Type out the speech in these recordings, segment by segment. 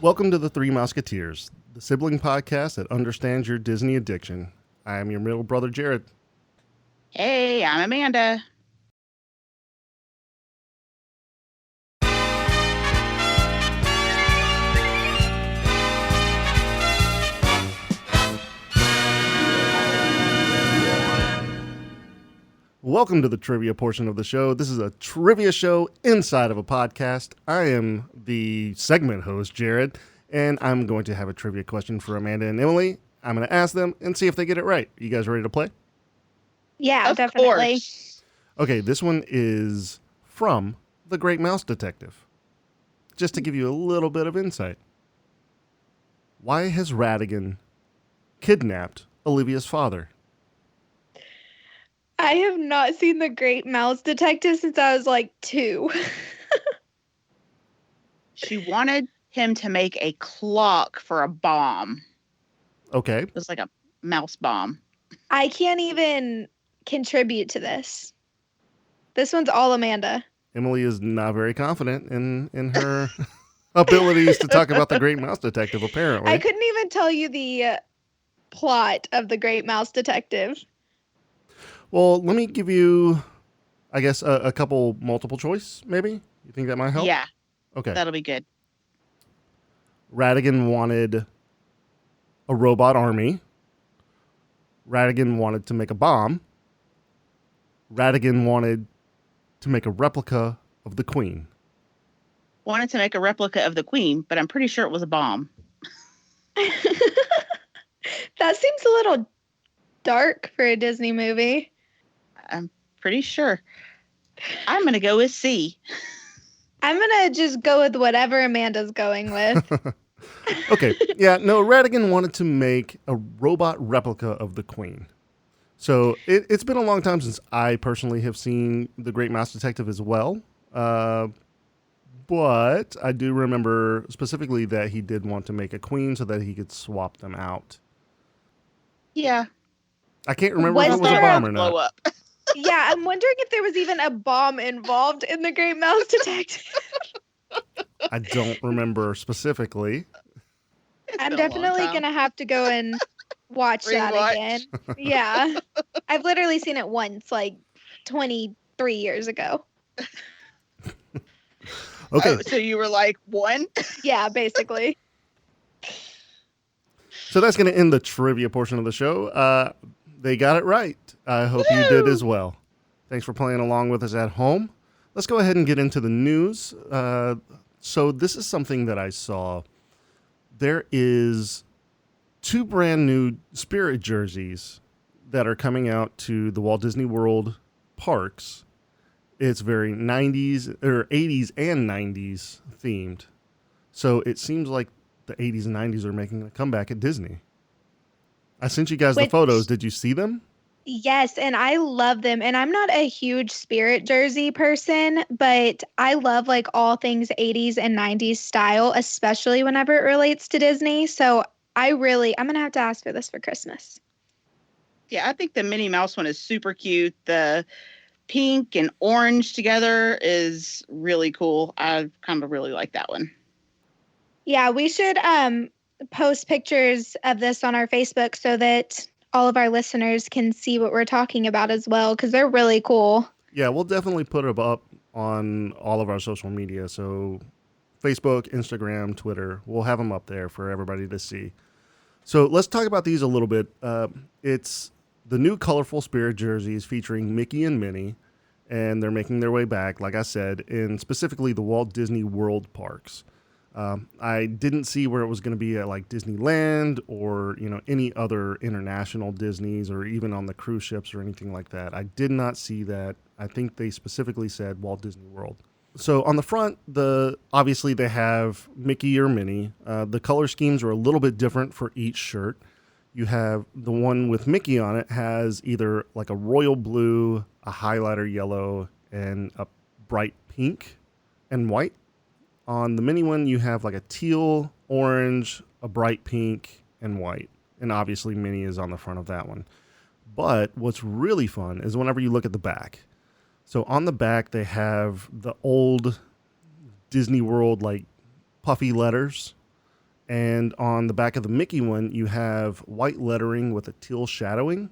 Welcome to the Three Musketeers, the sibling podcast that understands your Disney addiction. I am your middle brother, Jared. Hey, I'm Amanda. Welcome to the trivia portion of the show. This is a trivia show inside of a podcast. I am the segment host, Jared, and I'm going to have a trivia question for Amanda and Emily. I'm going to ask them and see if they get it right. You guys ready to play? Yeah, Of definitely. course. Okay, this one is from The Great Mouse Detective. Just to give you a little bit of insight. Why has Ratigan kidnapped Olivia's father? I have not seen The Great Mouse Detective since I was like 2. She wanted him to make a clock for a bomb. Okay. It was like a mouse bomb. I can't even contribute to this. This one's all Amanda. Emily is not very confident in her abilities to talk about The Great Mouse Detective, apparently. I couldn't even tell you the plot of The Great Mouse Detective. Well, let me give you, I guess, a couple multiple choice, maybe? You think that might help? Yeah, Okay. that'll be good. Ratigan wanted a robot army. Ratigan wanted to make a bomb. Ratigan wanted to make a replica of the Queen. Wanted to make a replica of the Queen, but I'm pretty sure it was a bomb. That seems a little dark for a Disney movie. I'm pretty sure. I'm going to go with C. I'm going to just go with whatever Amanda's going with. Okay. Yeah, no, Ratigan wanted to make a robot replica of the Queen. So it's been a long time since I personally have seen The Great Mouse Detective as well. But I do remember specifically that he did want to make a queen so that he could swap them out. Yeah. I can't remember Was if it was a there bomb or blow not. up. Yeah, I'm wondering if there was even a bomb involved in The Great Mouse Detective. I don't remember specifically. I'm definitely going to have to go and watch that Rewatch. again. Yeah. I've literally seen it once, like 23 years ago. Okay, Oh, so you were like, 1? Yeah, basically. so that's going to end the trivia portion of the show. They got it right. I hope you did as well. Thanks for playing along with us at home. Let's go ahead and get into the news. So this is something that I saw. There is 2 brand new Spirit jerseys that are coming out to the Walt Disney World parks. It's very 90s or 80s and 90s themed. So it seems like the 80s and 90s are making a comeback at Disney. I sent you guys the Which- photos. Did you see them? Yes, and I love them. And I'm not a huge Spirit jersey person, but I love like all things 80s and 90s style, especially whenever it relates to Disney. So I'm going to have to ask for this for Christmas. Yeah, I think the Minnie Mouse one is super cute. The pink and orange together is really cool. I kind of really like that one. Yeah, we should post pictures of this on our Facebook so that all of our listeners can see what we're talking about as well, because they're really cool. Yeah, we'll definitely put it up on all of our social media. So Facebook, Instagram, Twitter, we'll have them up there for everybody to see. So let's talk about these a little bit. It's the new colorful Spirit jerseys featuring Mickey and Minnie, and they're making their way back, like I said, in specifically the Walt Disney World parks. I didn't see where it was going to be at like Disneyland or, any other international Disneys or even on the cruise ships or anything like that. I did not see that. I think they specifically said Walt Disney World. So on the front, obviously they have Mickey or Minnie. The color schemes are a little bit different for each shirt. You have the one with Mickey on it has either like a royal blue, a highlighter yellow, and a bright pink and white. On the Minnie one, you have like a teal, orange, a bright pink, and white. And obviously Minnie is on the front of that one. But what's really fun is whenever you look at the back. So on the back, they have the old Disney World like puffy letters. And on the back of the Mickey one, you have white lettering with a teal shadowing.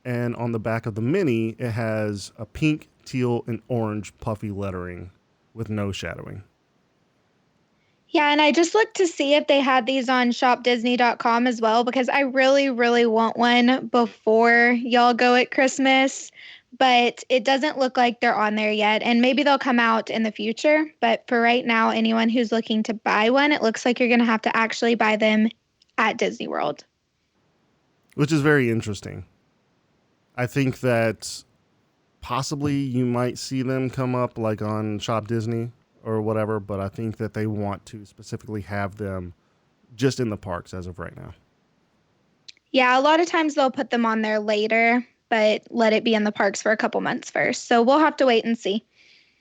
And on the back of the Minnie, it has a pink, teal, and orange puffy lettering with no shadowing. Yeah, and I just looked to see if they had these on shopdisney.com as well because I really, really want one before y'all go at Christmas. But it doesn't look like they're on there yet. And maybe they'll come out in the future. But for right now, anyone who's looking to buy one, it looks like you're going to have to actually buy them at Disney World. Which is very interesting. I think that possibly you might see them come up like on Shop Disney or whatever, but I think that they want to specifically have them just in the parks as of right now. Yeah, a lot of times they'll put them on there later, but let it be in the parks for a couple months first. So we'll have to wait and see.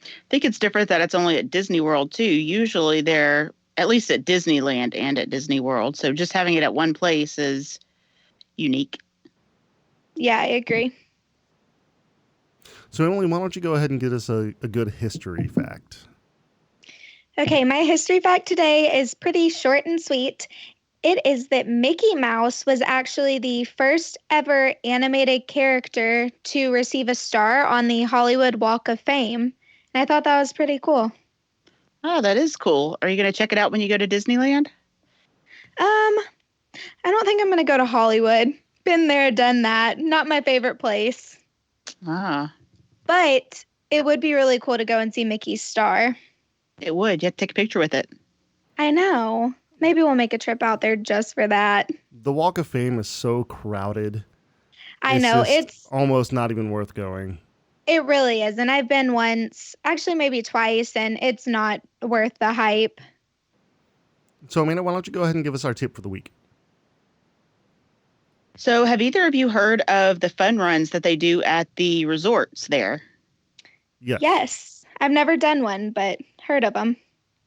I think it's different that it's only at Disney World too. Usually they're at least at Disneyland and at Disney World. So just having it at one place is unique. Yeah, I agree. So, Emily, why don't you go ahead and get us a good history fact? Okay, my history fact today is pretty short and sweet. It is that Mickey Mouse was actually the first ever animated character to receive a star on the Hollywood Walk of Fame. And I thought that was pretty cool. Oh, that is cool. Are you going to check it out when you go to Disneyland? I don't think I'm going to go to Hollywood. Been there, done that. Not my favorite place. Ah, But it would be really cool to go and see Mickey's star. it would. You have to take a picture with it. I know. Maybe we'll make a trip out there just for that. The Walk of Fame is so crowded. I know. It's almost not even worth going. It really is. And I've been once, actually maybe twice, and it's not worth the hype. So, Amanda, why don't you go ahead and give us our tip for the week? So have either of you heard of the fun runs that they do at the resorts there? Yes. Yes. I've never done one, but heard of them.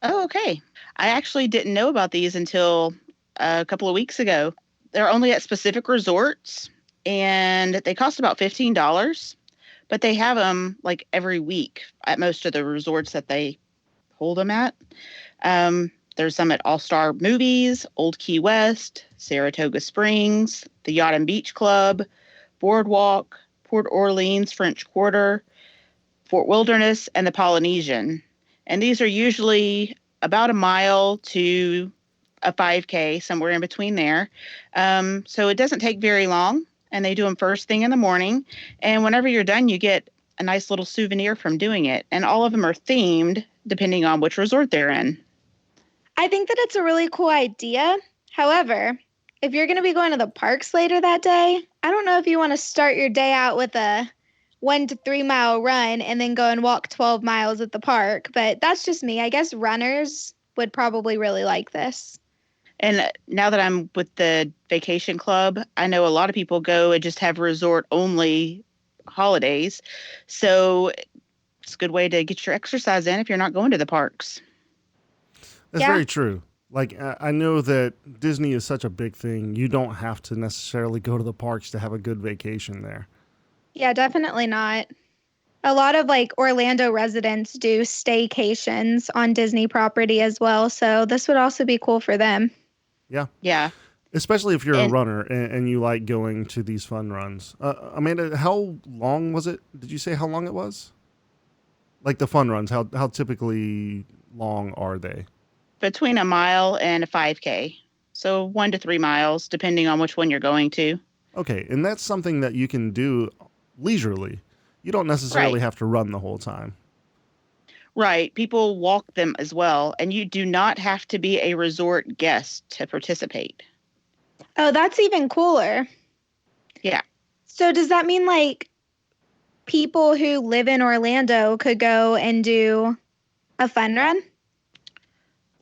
Oh, okay. I actually didn't know about these until a couple of weeks ago. They're only at specific resorts, and they cost about $15, but they have them like every week at most of the resorts that they hold them at. There's some at All-Star Movies, Old Key West, Saratoga Springs, the Yacht and Beach Club, Boardwalk, Port Orleans French Quarter, Fort Wilderness, and the Polynesian. And these are usually about a mile to a 5K, somewhere in between there. So it doesn't take very long, and they do them first thing in the morning. And whenever you're done, you get a nice little souvenir from doing it. And all of them are themed depending on which resort they're in. I think that it's a really cool idea. However, if you're going to be going to the parks later that day, I don't know if you want to start your day out with a 1 to 3 mile run and then go and walk 12 miles at the park. But that's just me. I guess runners would probably really like this. And now that I'm with the vacation club, I know a lot of people go and just have resort only holidays. So it's a good way to get your exercise in if you're not going to the parks. That's very true. Like, I know that Disney is such a big thing. You don't have to necessarily go to the parks to have a good vacation there. Yeah, definitely not. A lot of like Orlando residents do staycations on Disney property as well. So this would also be cool for them. Yeah. Yeah. Especially if you're a runner and you like going to these fun runs. Amanda, how long was it? Did you say how long it was? Like the fun runs, how typically long are they? Between a mile and a 5K. So 1 to 3 miles, depending on which one you're going to. Okay. And that's something that you can do leisurely. You don't necessarily have to run the whole time. Right. People walk them as well. And you do not have to be a resort guest to participate. Oh, that's even cooler. Yeah. So does that mean like people who live in Orlando could go and do a fun run?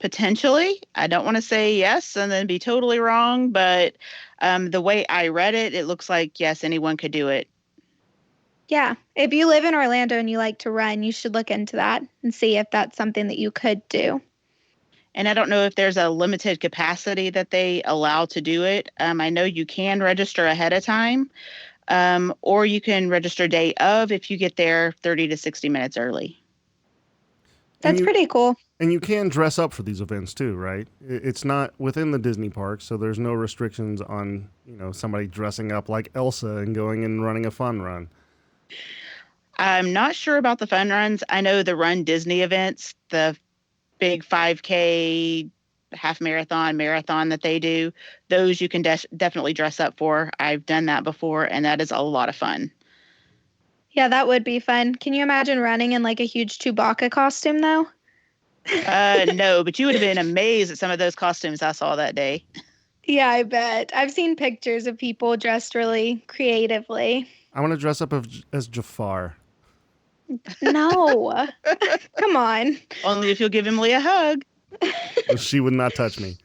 Potentially. I don't want to say yes and then be totally wrong, but the way I read it, it looks like, yes, anyone could do it. Yeah. If you live in Orlando and you like to run, you should look into that and see if that's something that you could do. And I don't know if there's a limited capacity that they allow to do it. I know you can register ahead of time, or you can register day of if you get there 30 to 60 minutes early. That's pretty cool. And you can dress up for these events too, right? It's not within the Disney park, so there's no restrictions on, somebody dressing up like Elsa and going and running a fun run. I'm not sure about the fun runs. I know the Run Disney events, the big 5K, half marathon that they do, those you can definitely dress up for. I've done that before, and that is a lot of fun. Yeah, that would be fun. Can you imagine running in like a huge Chewbacca costume, though? No, but you would have been amazed at some of those costumes I saw that day. Yeah, I bet. I've seen pictures of people dressed really creatively. I want to dress up as Jafar. No. Come on. Only if you'll give Emily a hug. She would not touch me.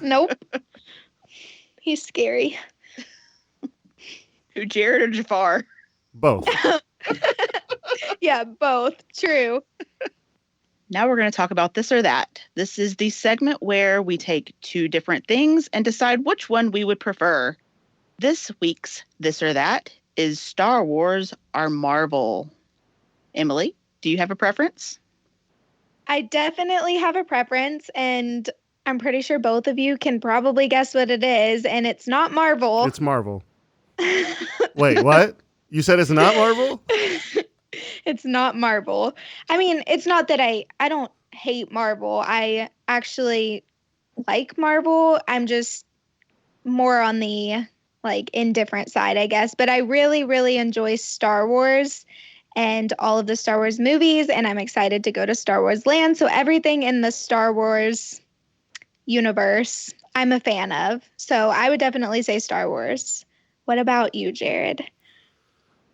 Nope. He's scary. Who, Jared or Jafar? Both. Yeah, both. True. Now we're going to talk about this or that. This is the segment where we take two different things and decide which one we would prefer. This week's This or That is Star Wars or Marvel. Emily, do you have a preference? I definitely have a preference, and I'm pretty sure both of you can probably guess what it is, and it's not Marvel. It's Marvel. Wait, what? You said it's not Marvel? It's not Marvel. I mean, it's not that I don't hate Marvel. I actually like Marvel. I'm just more on the indifferent side, I guess. But I really, really enjoy Star Wars and all of the Star Wars movies, and I'm excited to go to Star Wars Land. So everything in the Star Wars universe, I'm a fan of. So I would definitely say Star Wars. What about you, Jared?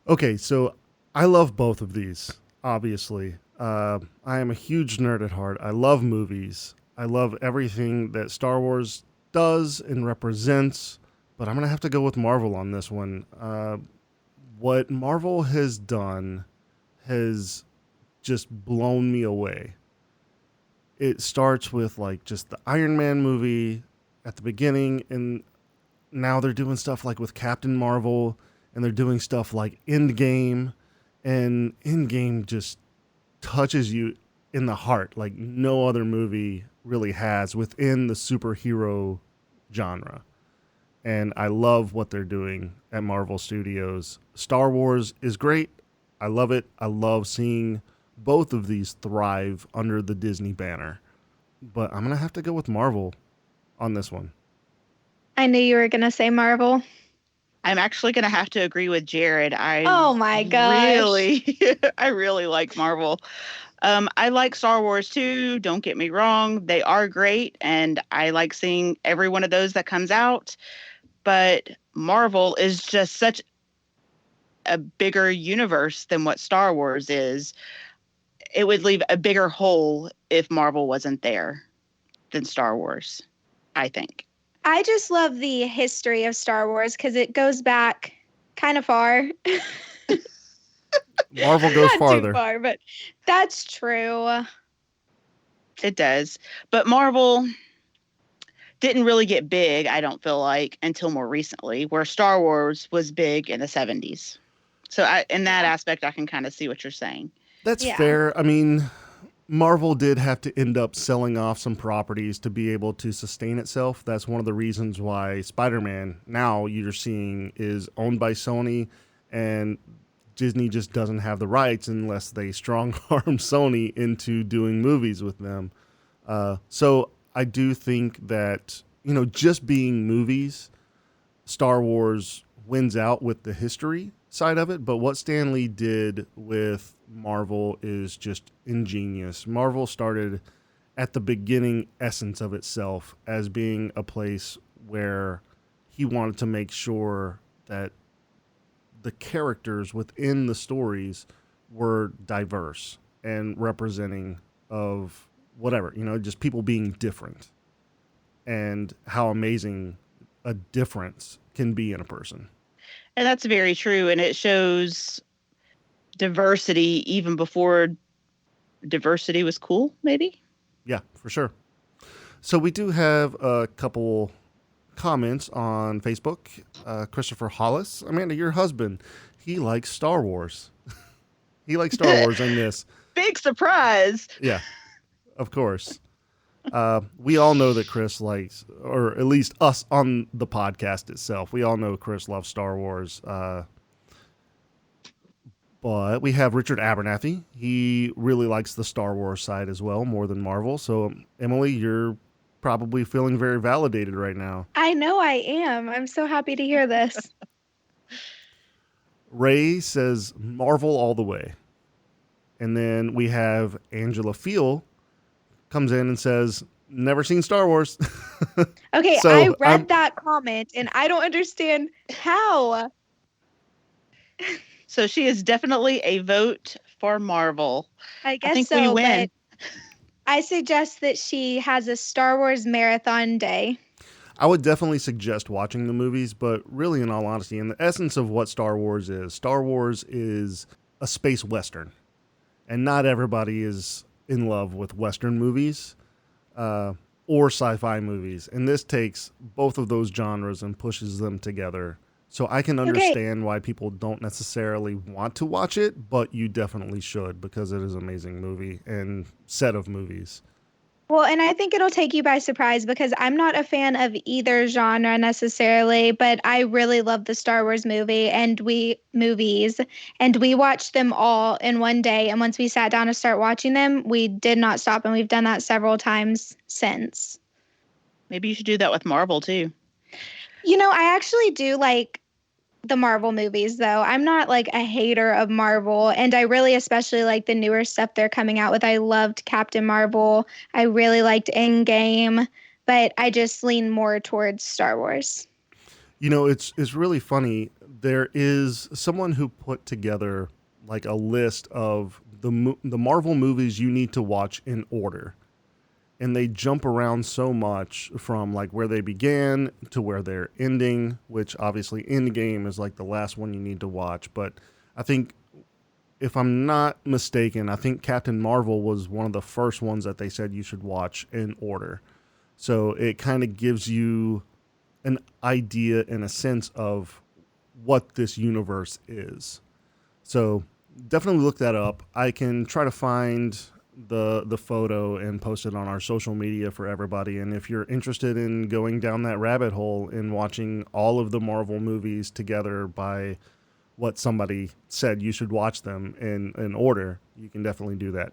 Okay, so I love both of these, obviously. I am a huge nerd at heart. I love movies. I love everything that Star Wars does and represents, but I'm going to have to go with Marvel on this one. What Marvel has done has just blown me away. It starts with just the Iron Man movie at the beginning, and now they're doing stuff with Captain Marvel, and they're doing stuff like Endgame, and Endgame just touches you in the heart like no other movie really has within the superhero genre. And I love what they're doing at Marvel Studios. Star Wars is great. I love it. I love seeing both of these thrive under the Disney banner. But I'm going to have to go with Marvel on this one. I knew you were going to say Marvel. I'm actually going to have to agree with Jared. Oh my gosh. I really like Marvel. I like Star Wars too. Don't get me wrong. They are great. And I like seeing every one of those that comes out. But Marvel is just such a bigger universe than what Star Wars is. It would leave a bigger hole if Marvel wasn't there than Star Wars, I think. I just love the history of Star Wars because it goes back kind of far. Marvel goes Not farther. Too far, but that's true. It does. But Marvel didn't really get big, I don't feel like, until more recently, where Star Wars was big in the 70s. So in that aspect, I can kind of see what you're saying. That's fair. I mean, Marvel did have to end up selling off some properties to be able to sustain itself. That's one of the reasons why Spider-Man, now you're seeing, is owned by Sony, and Disney just doesn't have the rights unless they strong-arm Sony into doing movies with them. So I do think that, just being movies, Star Wars wins out with the history side of it. But what Stan Lee did with Marvel is just ingenious. Marvel started at the beginning essence of itself as being a place where he wanted to make sure that the characters within the stories were diverse and representing of whatever, just people being different, and how amazing a difference can be in a person. And that's very true. And it shows diversity even before diversity was cool, maybe? Yeah, for sure. So we do have a couple comments on Facebook. Christopher Hollis, Amanda, your husband, he likes Star Wars. He likes Star Wars in this. Big surprise. Yeah. Of course. We all know that Chris likes, or at least us on the podcast itself, we all know Chris loves Star Wars. But we have Richard Abernathy. He really likes the Star Wars side as well, more than Marvel. So, Emily, you're probably feeling very validated right now. I know I am. I'm so happy to hear this. Ray says Marvel all the way. And then we have Angela Fiel comes in and says, never seen Star Wars. Okay, So, I read that comment and I don't understand how. So she is definitely a vote for Marvel. I guess I think so, we win. but I suggest that she has a Star Wars marathon day. I would definitely suggest watching the movies, but really, in all honesty, in the essence of what Star Wars is a space Western. And not everybody is in love with Western movies or sci-fi movies. And this takes both of those genres and pushes them together. So I can understand why people don't necessarily want to watch it, but you definitely should because it is an amazing movie and set of movies. Well, and I think it'll take you by surprise because I'm not a fan of either genre necessarily, but I really love the Star Wars movies, and we watched them all in one day. And once we sat down to start watching them, we did not stop, and we've done that several times since. Maybe you should do that with Marvel too. I actually do like the Marvel movies, though. I'm not like a hater of Marvel, and I really especially like the newer stuff they're coming out with. I loved Captain Marvel. I really liked Endgame, but I just lean more towards Star Wars. It's really funny. There is someone who put together like a list of the Marvel movies you need to watch in order. And they jump around so much from like where they began to where they're ending, which obviously Endgame is like the last one you need to watch. But I think, if I'm not mistaken, I think Captain Marvel was one of the first ones that they said you should watch in order. So it kind of gives you an idea and a sense of what this universe is. So definitely look that up. I can try to find the photo and post it on our social media for everybody. And if you're interested in going down that rabbit hole and watching all of the Marvel movies together by what somebody said you should watch them in order, you can definitely do that.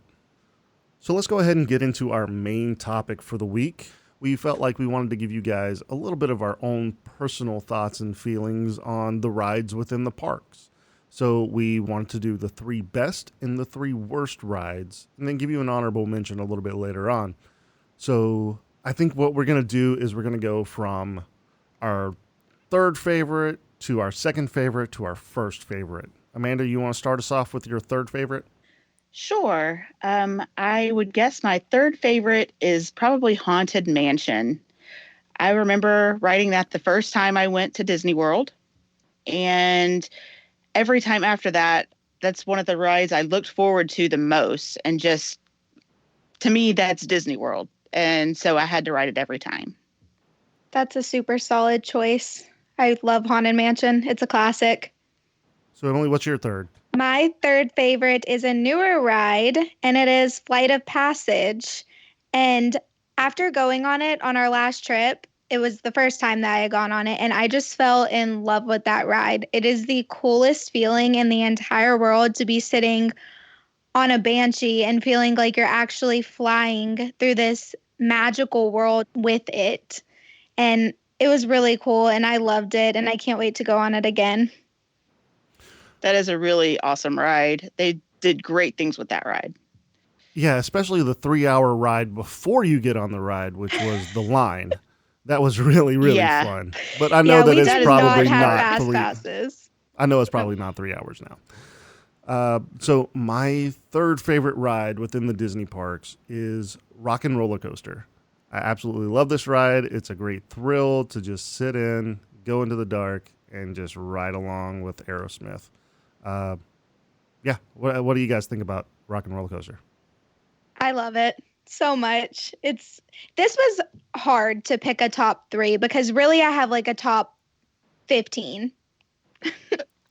So let's go ahead and get into our main topic for the week. We felt like we wanted to give you guys a little bit of our own personal thoughts and feelings on the rides within the parks. So we wanted to do the 3 best and the 3 worst rides, and then give you an honorable mention a little bit later on. So I think what we're going to do is we're going to go from our 3rd favorite to our 2nd favorite to our 1st favorite. Amanda, you want to start us off with your 3rd favorite? Sure. I would guess my 3rd favorite is probably Haunted Mansion. I remember riding that the first time I went to Disney World, and every time after that, that's one of the rides I looked forward to the most. And just, to me, that's Disney World. And so I had to ride it every time. That's a super solid choice. I love Haunted Mansion. It's a classic. So Emily, what's your 3rd? My 3rd favorite is a newer ride, and it is Flight of Passage. And after going on it on our last trip, it was the first time that I had gone on it, and I just fell in love with that ride. It is the coolest feeling in the entire world to be sitting on a Banshee and feeling like you're actually flying through this magical world with it. And it was really cool, and I loved it, and I can't wait to go on it again. That is a really awesome ride. They did great things with that ride. Yeah, especially the 3-hour ride before you get on the ride, which was the line. That was really, really fun. But I know that it's probably not passes. I know it's probably not 3 hours now. So my 3rd favorite ride within the Disney parks is Rock and Roller Coaster. I absolutely love this ride. It's a great thrill to just sit in, go into the dark, and just ride along with Aerosmith. What do you guys think about Rock and Roller Coaster? I love it so much. This was hard to pick a top 3 because really I have like a top 15.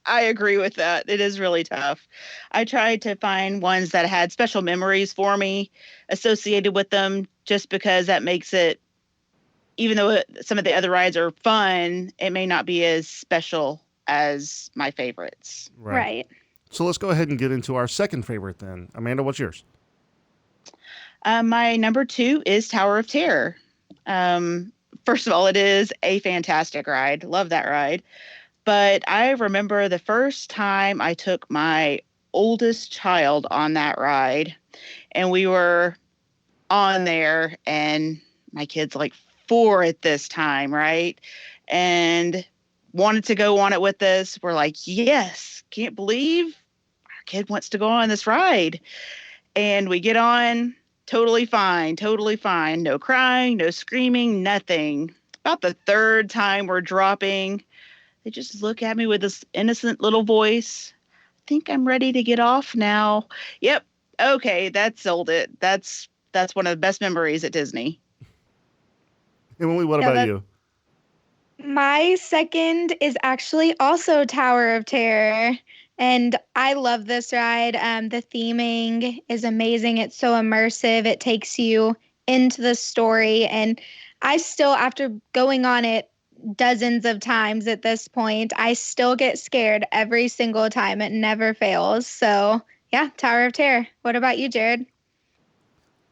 I agree with that. It is really tough. I tried to find ones that had special memories for me associated with them just because that makes it, even though some of the other rides are fun, it may not be as special as my favorites. Right. Right. So let's go ahead and get into our second favorite then. Amanda, what's yours? My number two is Tower of Terror. Um, First of all, it is a fantastic ride. Love that ride. But I remember the first time I took my oldest child on that ride, and we were on there, and my kid's like 4 at this time, right? And wanted to go on it with us. We're like, yes, can't believe our kid wants to go on this ride. And we get on, totally fine, totally fine. No crying, no screaming, nothing. About the third time we're dropping, they just look at me with this innocent little voice. I think I'm ready to get off now. Yep. Okay, that sold it. That's one of the best memories at Disney. Emily, what Yeah, about you? My second is actually also Tower of Terror. And I love this ride. The theming is amazing. It's so immersive. It takes you into the story. And I still, after going on it dozens of times at this point, I still get scared every single time. It never fails. So, yeah, Tower of Terror. What about you, Jared?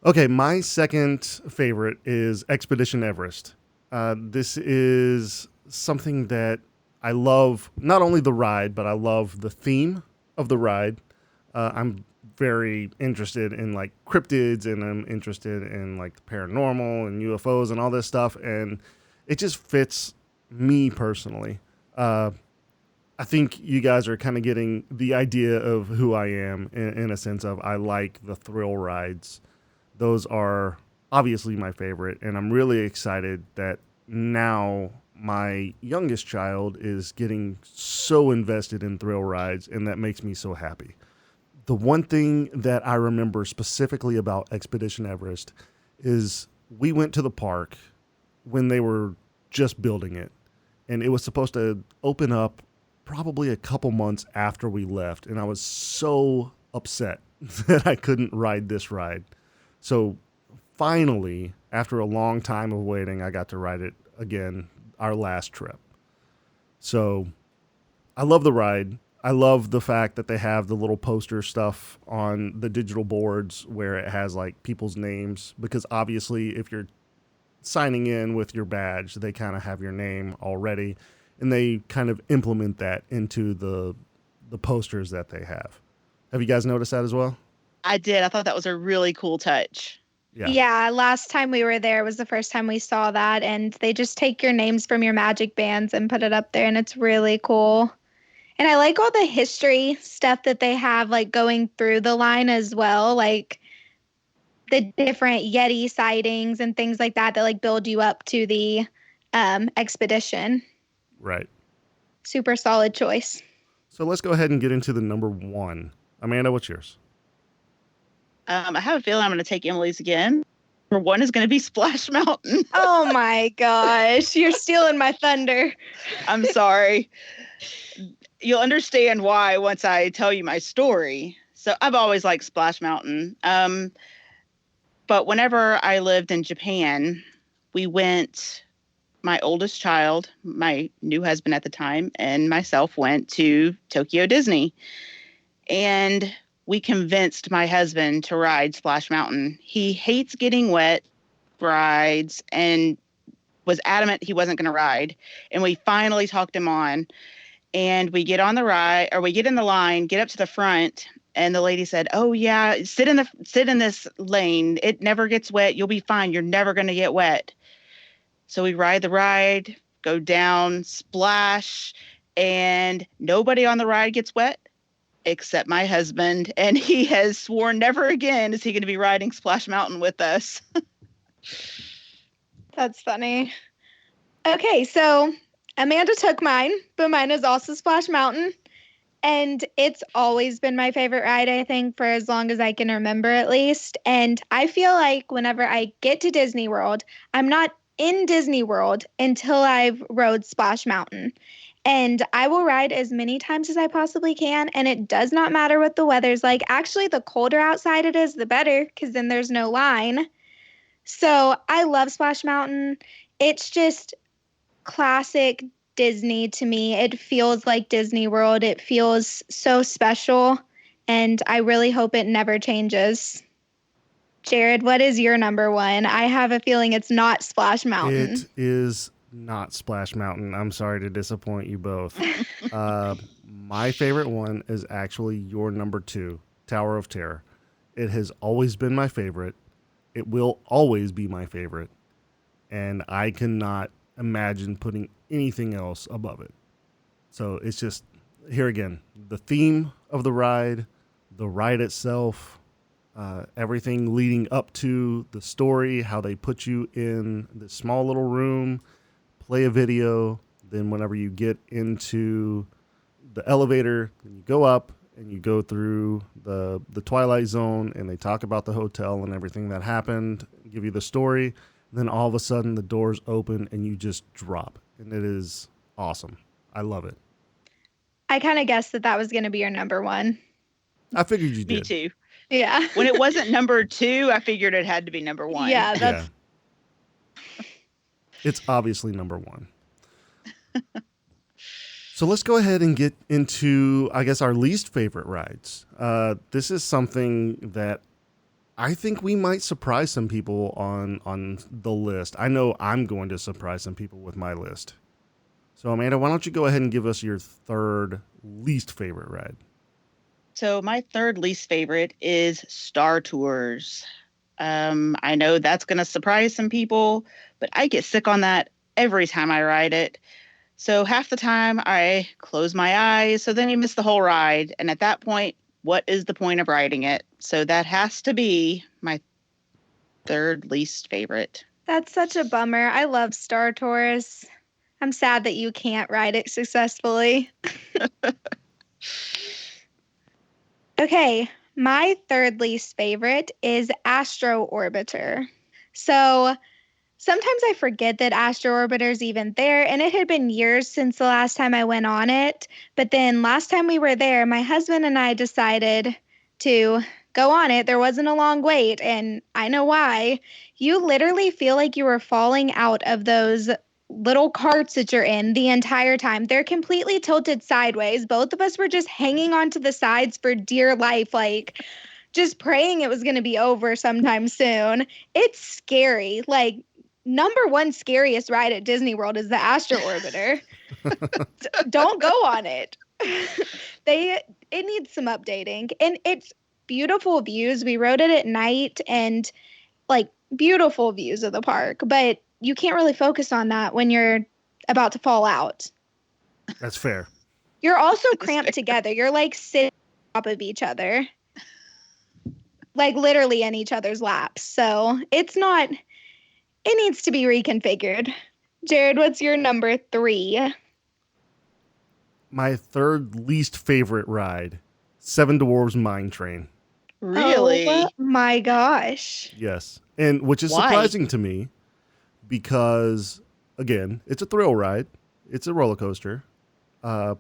Okay, my second favorite is Expedition Everest. This is something that I love, not only the ride, but I love the theme of the ride. I'm very interested in like cryptids, and I'm interested in like the paranormal and UFOs and all this stuff. And it just fits me personally. Uh, I think you guys are kind of getting the idea of who I am in a sense of I like the thrill rides. Those are obviously my favorite, and I'm really excited that now my youngest child is getting so invested in thrill rides, and that makes me so happy. The one thing that I remember specifically about Expedition Everest is we went to the park when they were just building it, and it was supposed to open up probably a couple months after we left, and I was so upset that I couldn't ride this ride. So finally, after a long time of waiting, I got to ride it again our last trip. So I love the ride. I love the fact that they have the little poster stuff on the digital boards where it has like people's names, because obviously if you're signing in with your badge, they kind of have your name already, and they kind of implement that into the posters that they have. Have you guys noticed that as well? I did. I thought that was a really cool touch. Yeah. Yeah, last time we were there was the first time we saw that, and they just take your names from your magic bands and put it up there, and it's really cool. And I like all the history stuff that they have, like going through the line as well, like the different Yeti sightings and things like that that like build you up to the expedition. Right. Super solid choice. So let's go ahead and get into the number one. Amanda, what's yours? I have a feeling I'm going to take Emily's again. Number one is going to be Splash Mountain. Oh my gosh, you're stealing my thunder. I'm sorry. You'll understand why once I tell you my story. So I've always liked Splash Mountain. But whenever I lived in Japan, we went, my oldest child, my new husband at the time, and myself went to Tokyo Disney. And we convinced my husband to ride Splash Mountain. He hates getting wet rides and was adamant he wasn't going to ride. And we finally talked him on. And we get on the ride, or we get in the line, get up to the front, and the lady said, "Oh yeah, sit in this lane. It never gets wet. You'll be fine. You're never going to get wet." So we ride the ride, go down, splash, and nobody on the ride gets wet except my husband, and he has sworn never again is he going to be riding Splash Mountain with us. That's funny. Okay, so Amanda took mine, but mine is also Splash Mountain. And it's always been my favorite ride, I think, for as long as I can remember at least. And I feel like whenever I get to Disney World, I'm not in Disney World until I've rode Splash Mountain. And I will ride as many times as I possibly can. And it does not matter what the weather's like. Actually, the colder outside it is, the better, because then there's no line. So I love Splash Mountain. It's just classic Disney to me. It feels like Disney World. It feels so special. And I really hope it never changes. Jared, what is your number one? I have a feeling it's not Splash Mountain. It is not Splash Mountain. I'm sorry to disappoint you both. My favorite one is actually your number 2, Tower of Terror. It has always been my favorite. It will always be my favorite. And I cannot imagine putting anything else above it. So it's just, here again, the theme of the ride itself, everything leading up to the story, how they put you in this small little room, play a video, then whenever you get into the elevator, then you go up and you go through the Twilight Zone, and they talk about the hotel and everything that happened, give you the story, and then all of a sudden the doors open and you just drop, and it is awesome. I love it. I kind of guessed that was going to be your number one. I figured you did. Me too. Yeah. When it wasn't number 2, I figured it had to be number 1. Yeah, that's. Yeah. It's obviously number 1. So let's go ahead and get into, I guess, our least favorite rides. This is something that I think we might surprise some people on the list. I know I'm going to surprise some people with my list. So Amanda, why don't you go ahead and give us your third least favorite ride? So my third least favorite is Star Tours. I know that's going to surprise some people, but I get sick on that every time I ride it. So half the time I close my eyes, so then you miss the whole ride. And at that point, what is the point of riding it? So that has to be my third least favorite. That's such a bummer. I love Star Tours. I'm sad that you can't ride it successfully. Okay, my third least favorite is Astro Orbiter. So sometimes I forget that Astro Orbiter's even there, and it had been years since the last time I went on it. But then last time we were there, my husband and I decided to go on it. There wasn't a long wait, and I know why. You literally feel like you were falling out of those little carts that you're in the entire time. They're completely tilted sideways. Both of us were just hanging onto the sides for dear life, like just praying it was going to be over sometime soon. It's scary. Like, number one scariest ride at Disney World is the Astro Orbiter. Don't go on it. It needs some updating, and it's beautiful views. We rode it at night, and like beautiful views of the park, but you can't really focus on that when you're about to fall out. That's fair. You're also cramped together. You're like sitting on top of each other, like literally in each other's laps. So it needs to be reconfigured. Jared, what's your number 3? My third least favorite ride, Seven Dwarfs Mine Train. Really? Oh my gosh. Yes. And which is Why? surprising to me because, again, it's a thrill ride. It's a roller coaster. I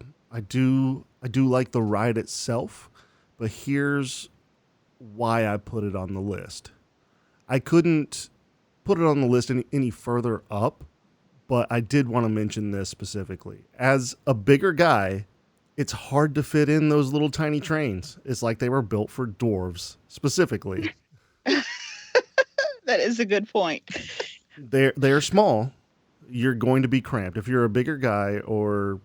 do like the ride itself, but here's why I put it on the list. I couldn't put it on the list any further up, but I did want to mention this specifically. As a bigger guy, it's hard to fit in those little tiny trains. It's like they were built for dwarves specifically. That is a good point. They're small. You're going to be cramped. If you're a bigger guy or,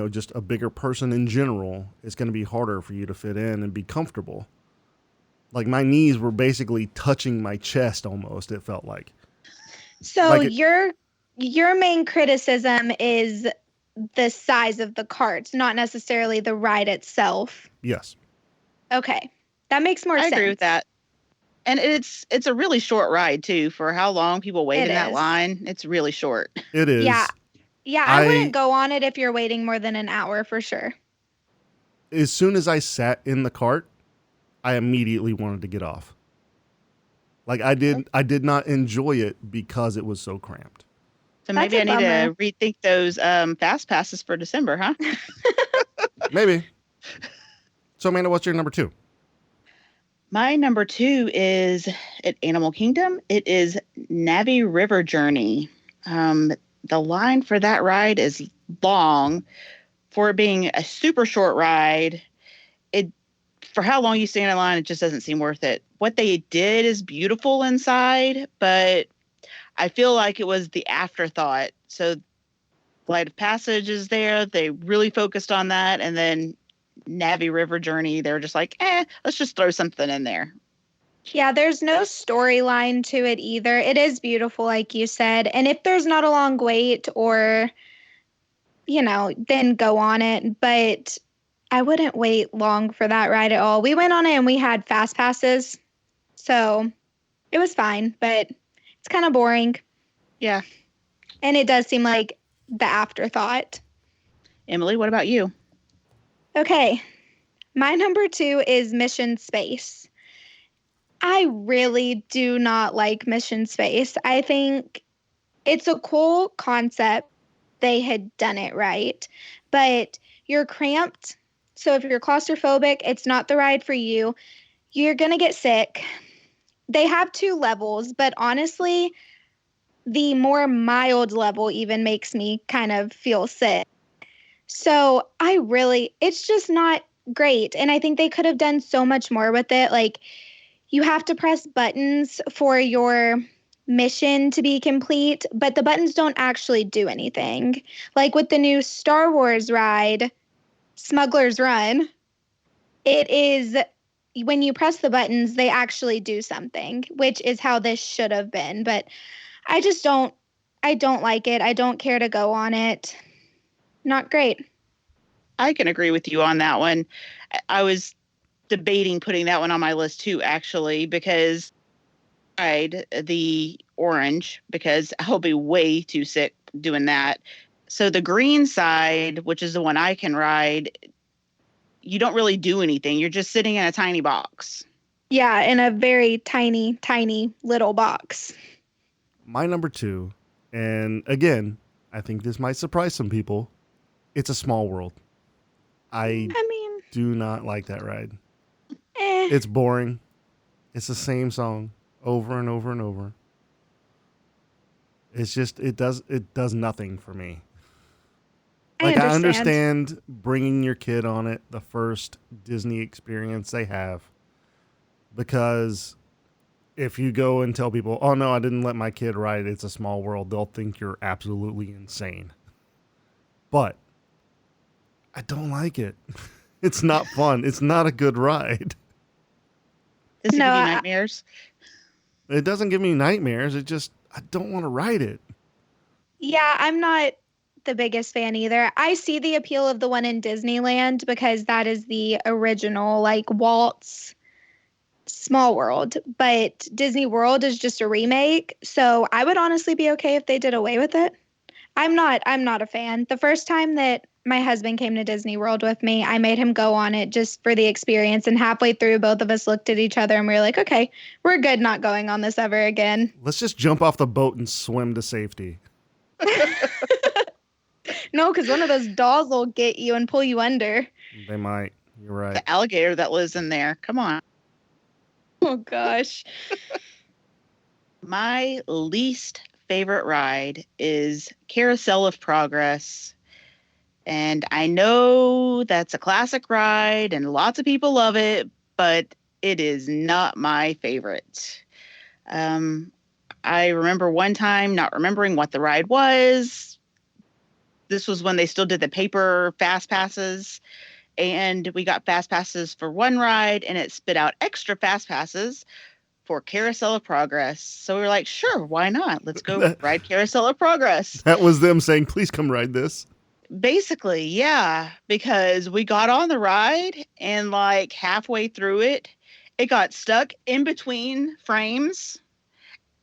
just a bigger person in general, it's going to be harder for you to fit in and be comfortable. Like my knees were basically touching my chest almost, it felt like. So your main criticism is the size of the carts, not necessarily the ride itself. Yes. Okay. That makes more sense. I agree with that. And it's a really short ride too. For how long people wait in that line, it's really short. It is. Yeah, I wouldn't go on it if you're waiting more than an hour for sure. As soon as I sat in the cart, I immediately wanted to get off. Like I did not enjoy it because it was so cramped. So That's maybe a I need bummer. to rethink those fast passes for December, huh? Maybe. So, Amanda, what's your number 2? My number 2 is at Animal Kingdom. It is Navi River Journey. The line for that ride is long. For it being a super short ride, it for how long you stand in line, it just doesn't seem worth it. What they did is beautiful inside, but I feel like it was the afterthought. So Flight of Passage is there. They really focused on that. And then Navi River Journey, they're just like, let's just throw something in there. Yeah, there's no storyline to it either. It is beautiful, like you said. And if there's not a long wait or, then go on it. But I wouldn't wait long for that ride at all. We went on it and we had fast passes. So it was fine, but it's kind of boring. Yeah. And it does seem like the afterthought. Emily, what about you? Okay. My number 2 is Mission Space. I really do not like Mission Space. I think it's a cool concept. They had done it right, but you're cramped. So if you're claustrophobic, it's not the ride for you. You're going to get sick. They have 2 levels, but honestly, the more mild level even makes me kind of feel sick. So it's just not great. And I think they could have done so much more with it. Like, you have to press buttons for your mission to be complete, but the buttons don't actually do anything. Like with the new Star Wars ride, Smuggler's Run, it is when you press the buttons, they actually do something, which is how this should have been. But I don't like it. I don't care to go on it. Not great. I can agree with you on that one. I was debating putting that one on my list too, actually, because I tried the orange because I'll be way too sick doing that. So the green side, which is the one I can ride, you don't really do anything. You're just sitting in a tiny box. Yeah, in a very tiny, tiny little box. My number 2, and again, I think this might surprise some people. It's A Small World. I mean, do not like that ride. eh. It's boring. It's the same song over and over and over. It's just it does nothing for me. Like, I understand bringing your kid on it, the first Disney experience they have, because if you go and tell people, "Oh no, I didn't let my kid ride It's a Small World," they'll think you're absolutely insane. But I don't like it. It's not fun. It's not a good ride. Does it give you nightmares? It doesn't give me nightmares. I don't want to ride it. Yeah, I'm not the biggest fan either. I see the appeal of the one in Disneyland because that is the original, like Walt's Small World, but Disney World is just a remake. So I would honestly be okay if they did away with it. I'm not a fan. The first time that my husband came to Disney World with me, I made him go on it just for the experience. And halfway through, both of us looked at each other and we were like, okay, we're good not going on this ever again. Let's just jump off the boat and swim to safety. No, because one of those dolls will get you and pull you under. They might. You're right. The alligator that lives in there. Come on. Oh, gosh. My least favorite ride is Carousel of Progress. And I know that's a classic ride and lots of people love it, but it is not my favorite. I remember one time not remembering what the ride was. This was when they still did the paper fast passes. And we got fast passes for one ride and it spit out extra fast passes for Carousel of Progress. So we were like, sure, why not? Let's go ride Carousel of Progress. That was them saying, please come ride this. Basically, yeah, because we got on the ride and like halfway through it, it got stuck in between frames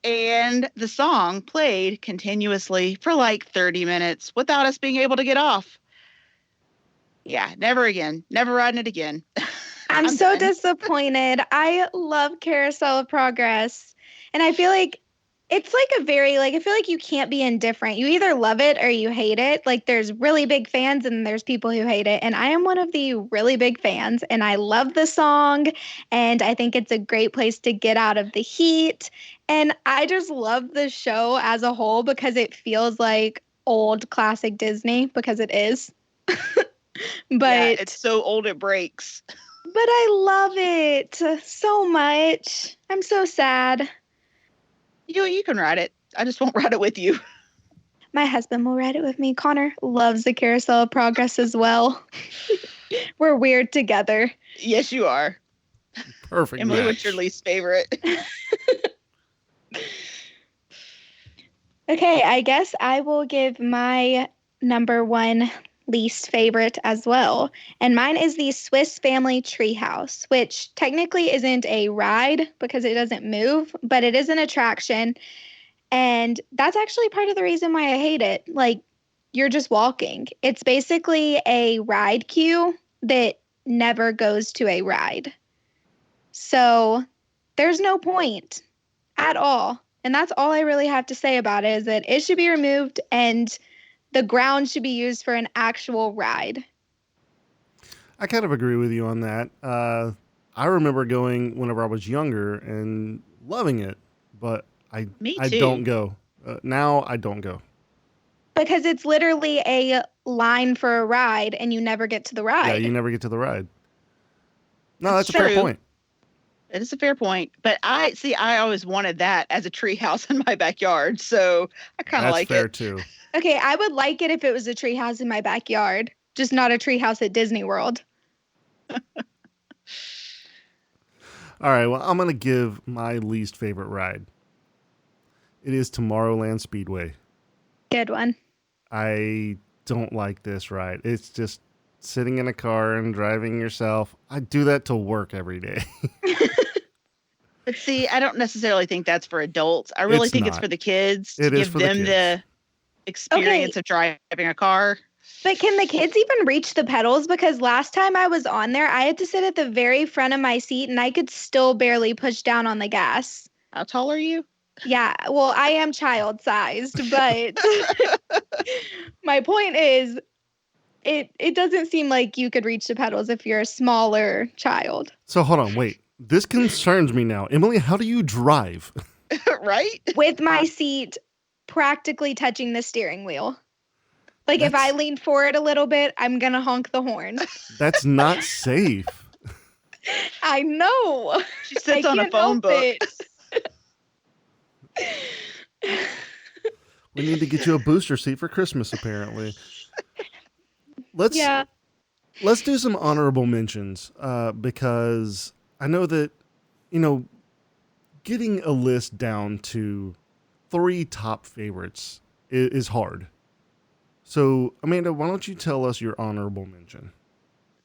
and the song played continuously for like 30 minutes without us being able to get off. Yeah, never again. Never riding it again. I'm so disappointed. I love Carousel of Progress. And I feel like It's like a very, like, I feel like you can't be indifferent. You either love it or you hate it. Like, there's really big fans and there's people who hate it. And I am one of the really big fans, and I love the song. And I think it's a great place to get out of the heat. And I just love the show as a whole because it feels like old classic Disney, because it is. Yeah, it's But so old it breaks. I love it so much. I'm so sad. You can ride it. I just won't ride it with you. My husband will ride it with me. Connor loves the Carousel of Progress as well. We're weird together. Yes, you are. Perfect Emily, match. what's your least favorite? Okay, I guess I will give my number one least favorite as well. And mine is the Swiss Family Treehouse, which technically isn't a ride because it doesn't move, but it is an attraction. And that's actually part of the reason why I hate it. Like, you're just walking. It's basically a ride queue that never goes to a ride. So there's no point at all. And that's all I really have to say about it, is that it should be removed and the ground should be used for an actual ride. I kind of agree with you on that. I remember going whenever I was younger and loving it, but Me I too. don't go. Now I don't go. Because it's literally a line for a ride and you never get to the Yeah, ride. you never get to the ride. No, It's that's a fair true. point. It is a fair point. But I always wanted that as a tree house in my backyard. So I kind of That's like fair it. too. Okay, I would like it if it was a treehouse in my backyard, just not a treehouse at Disney World. All right, well, I'm going to give my least favorite ride. It is Tomorrowland Speedway. Good one. I don't like this ride. It's just sitting in a car and driving yourself. I do that to work every day. But see, I don't necessarily think that's for adults. I really It's think it's not. for the kids to It is give for the them kids. the experience Okay, of driving a car. but can the kids even reach the pedals? Because last time I was on there, I had to sit at the very front of my seat and I could still barely push down on the gas. How tall are you? Yeah, well, I am child sized, but my point is it doesn't seem like you could reach the pedals if you're a smaller child. So hold on, wait. This concerns me now. Emily, how do you drive? Right? With my seat practically touching the steering wheel. Like, if I That's- lean forward a little bit, I'm gonna honk the horn. That's not safe. I know. She I sits on a can't phone help book. it. We need to get you a booster seat for Christmas, apparently. Let's Yeah. let's do some honorable mentions because I know that, you know, getting a list down to 3 top favorites is hard. So, Amanda, why don't you tell us your honorable mention?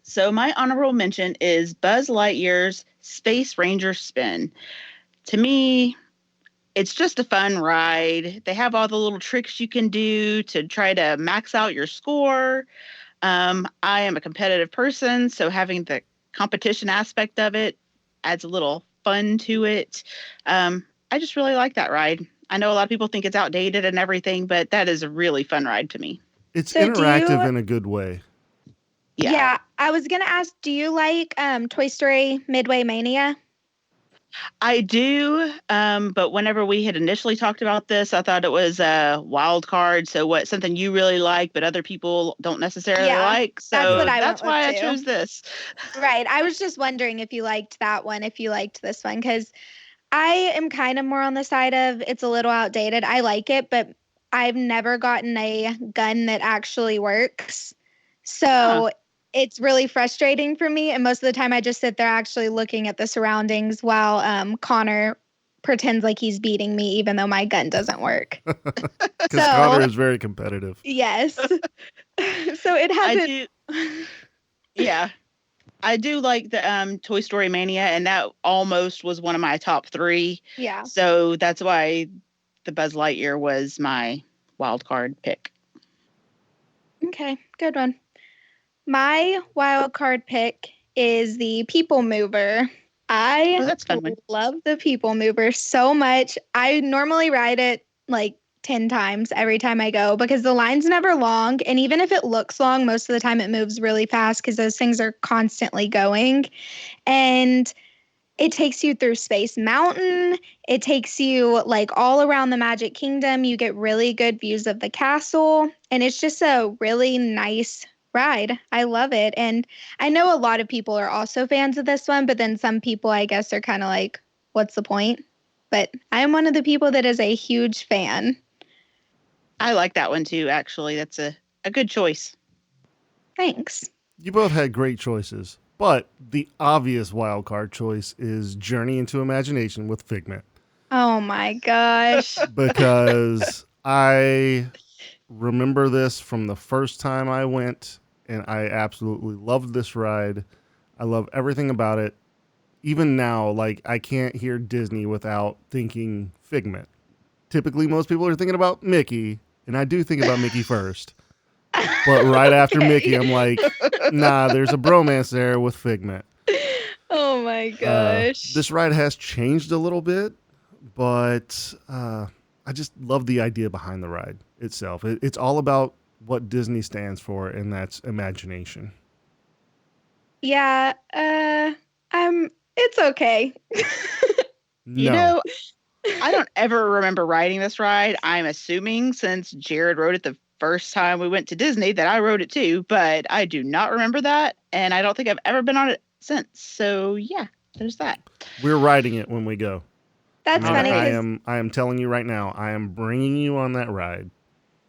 So my honorable mention is Buzz Lightyear's Space Ranger Spin. To me, it's just a fun ride. They have all the little tricks you can do to try to max out your score. I am a competitive person, so having the competition aspect of it adds a little fun to it. I just really like that ride. I know a lot of people think it's outdated and everything, but that is a really fun ride to me. It's So do interactive you in a good way. Yeah, I was gonna ask, do you like Toy Story Midway Mania? I do, but whenever we had initially talked about this, I thought it was a wild card. So what something you really like, but other people don't necessarily Yeah, like. that's So what I that's went with why I too. chose this. Right. I was just wondering if you liked that one, if you liked this one, because I am kind of more on the side of it's a little outdated. I like it, but I've never gotten a gun that actually works. Huh. So it's really frustrating for me. And most of the time, I just sit there actually looking at the surroundings while Connor pretends like he's beating me, even though my gun doesn't work. Because So, Connor is very competitive. yes. So it I hasn't. do. Yeah, I do like the Toy Story Mania, and that almost was one of my top 3. Yeah. So that's why the Buzz Lightyear was my wild card pick. Okay. Good one. My wild card pick is the People Mover. I Oh, that's a fun one. love the People Mover so much. I normally ride it like 10 times every time I go because the line's never long. And even if it looks long, most of the time it moves really fast because those things are constantly going. And it takes you through Space Mountain. It takes you like all around the Magic Kingdom. You get really good views of the castle. And it's just a really nice ride. I love it. And I know a lot of people are also fans of this one, but then some people, I guess, are kind of like, what's the point? But I'm one of the people that is a huge fan. I like that one too, actually. That's a good choice. Thanks. You both had great choices, but the obvious wild card choice is Journey into Imagination with Figment. Oh my gosh. Because I remember this from the first time I went, and I absolutely loved this ride. I love everything about it. Even now, like, I can't hear Disney without thinking Figment. Typically, most people are thinking about Mickey, and I do think about Mickey first. But right after Mickey, I'm like, nah, there's a bromance there with Figment. Oh my gosh. This ride has changed a little bit, but I just love the idea behind the ride itself. It's all about what Disney stands for, and that's imagination. Yeah, it's okay. You No. know, I don't ever remember riding this ride. I'm assuming since Jared rode it the first time we went to Disney that I rode it too, but I do not remember that. And I don't think I've ever been on it since. So yeah, there's that. We're riding it when we go. That's funny I 'cause am telling you right now, I am bringing you on that ride.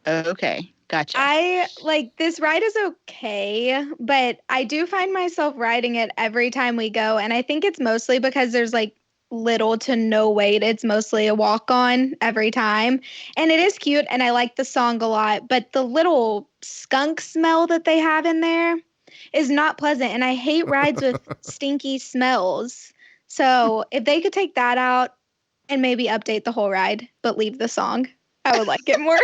Okay, gotcha. I like this ride is okay, but I do find myself riding it every time we go. And I think it's mostly because there's like little to no wait. It's mostly a walk on every time. And it is cute and I like the song a lot, but the little skunk smell that they have in there is not pleasant. And I hate rides with stinky smells. So if they could take that out and maybe update the whole ride, but leave the song, I would like it more.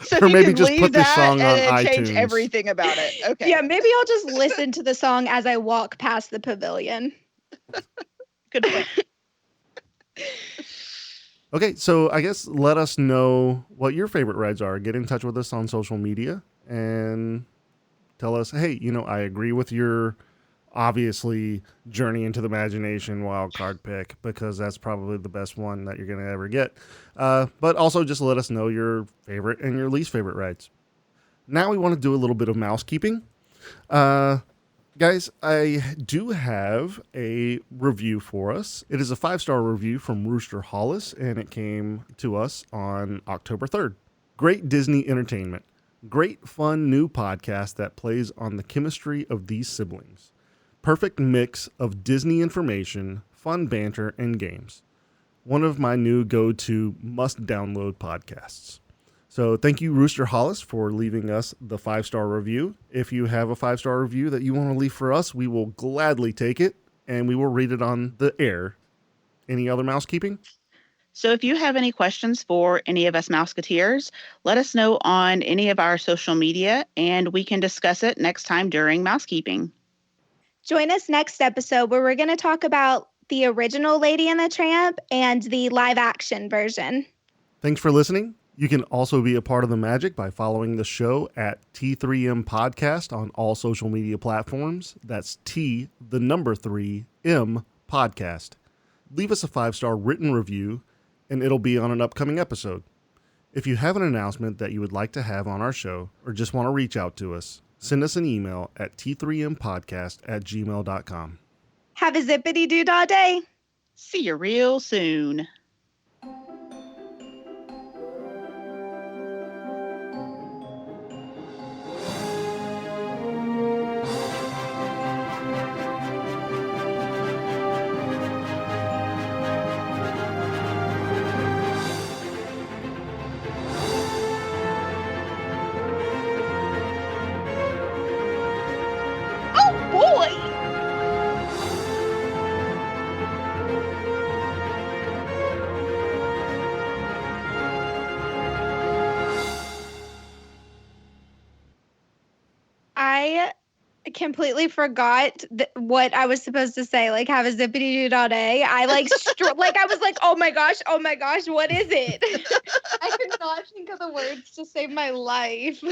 So Or you maybe can just leave put this that song on and then change iTunes. everything about it. Okay. Yeah, maybe I'll just listen to the song as I walk past the pavilion. Good point. Okay, so I guess let us know what your favorite rides are. Get in touch with us on social media and tell us, hey, I agree with your obviously Journey into the Imagination wild card pick because that's probably the best one that you're going to ever get. But also just let us know your favorite and your least favorite rides. Now we want to do a little bit of mousekeeping. Guys, I do have a review for us. It is a 5-star review from Rooster Hollis, and it came to us on October 3rd. Great Disney entertainment. Great, fun new podcast that plays on the chemistry of these siblings. Perfect mix of Disney information, fun banter, and games. One of my new go-to must-download podcasts. So thank you, Rooster Hollis, for leaving us the 5-star review. If you have a 5-star review that you want to leave for us, we will gladly take it, and we will read it on the air. Any other mousekeeping? So if you have any questions for any of us Mouseketeers, let us know on any of our social media, and we can discuss it next time during Mousekeeping. Join us next episode where we're going to talk about the original Lady and the Tramp and the live action version. Thanks for listening. You can also be a part of the magic by following the show at T3M Podcast on all social media platforms. That's T, the number 3, M Podcast. Leave us a 5-star written review, and it'll be on an upcoming episode. If you have an announcement that you would like to have on our show or just want to reach out to us, send us an email at t3mpodcast@gmail.com. Have a zippity-doo-dah day. See you real soon. Oh, boy. I I completely forgot what I was supposed to say. Like, have a zippity doo dah day. I like, like, I was like, oh my gosh, what is it? I could not think of the words to save my life.